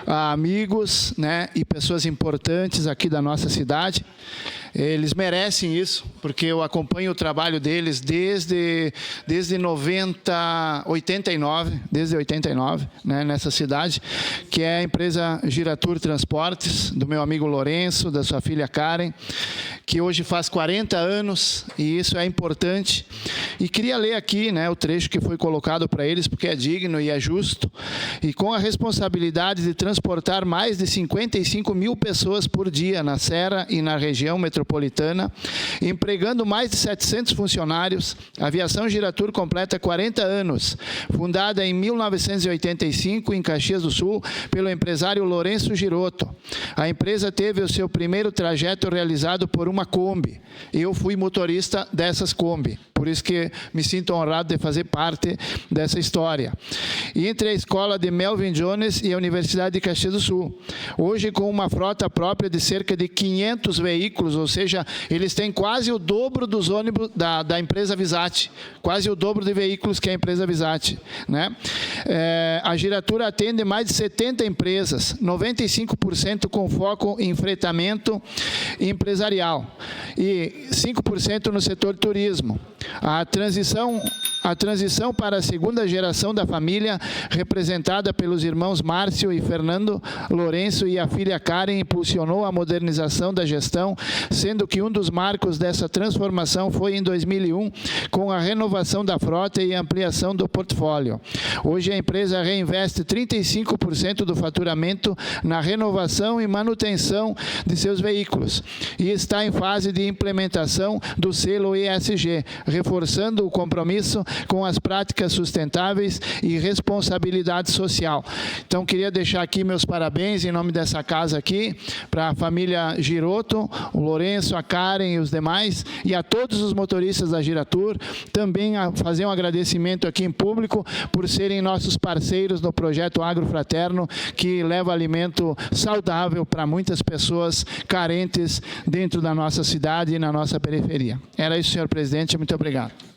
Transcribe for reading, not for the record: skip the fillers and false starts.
amigos, né, e pessoas importantes aqui da nossa cidade. Eles merecem isso, porque eu acompanho o trabalho deles desde 89, né, nessa cidade, que é a empresa Giratur Transportes, do meu amigo Lourenço, da sua filha Karen, que hoje faz 40 anos, e isso é importante. E queria ler aqui, né, o trecho que foi colocado para eles, porque é digno e é justo. E com a responsabilidade de transportar mais de 55 mil pessoas por dia na Serra e na região metropolitana, empregando mais de 700 funcionários, a Aviação Giratur completa 40 anos, fundada em 1985 em Caxias do Sul pelo empresário Lourenço Girotto. A empresa teve o seu primeiro trajeto realizado por uma Kombi. Eu fui motorista dessas Kombi, por isso que me sinto honrado de fazer parte dessa história. E entre a escola de Melvin Jones e a Universidade de Caxias do Sul. Hoje, com uma frota própria de cerca de 500 veículos, ou seja, eles têm quase o dobro dos ônibus da empresa Visati, quase o dobro de veículos que a empresa Visati, né? A Giratur atende mais de 70 empresas, 95% com foco em fretamento empresarial e 5% no setor turismo. A transição para a segunda geração da família, representada pelos irmãos Márcio e Fernando Lourenço e a filha Karen, impulsionou a modernização da gestão, sendo que um dos marcos dessa transformação foi em 2001, com a renovação da frota e ampliação do portfólio. Hoje a empresa reinveste 35% do faturamento na renovação e manutenção de seus veículos e está em fase de implementação do selo ESG, reforçando o compromisso com as práticas sustentáveis e responsabilidade social. Então, queria deixar aqui meus parabéns em nome dessa casa aqui, para a família Girotto, o Lourenço, a Karen e os demais, e a todos os motoristas da Giratur, também a fazer um agradecimento aqui em público por serem nossos parceiros no projeto Agrofraterno, que leva alimento saudável para muitas pessoas carentes dentro da nossa cidade e na nossa periferia. Era isso, senhor presidente, muito obrigado.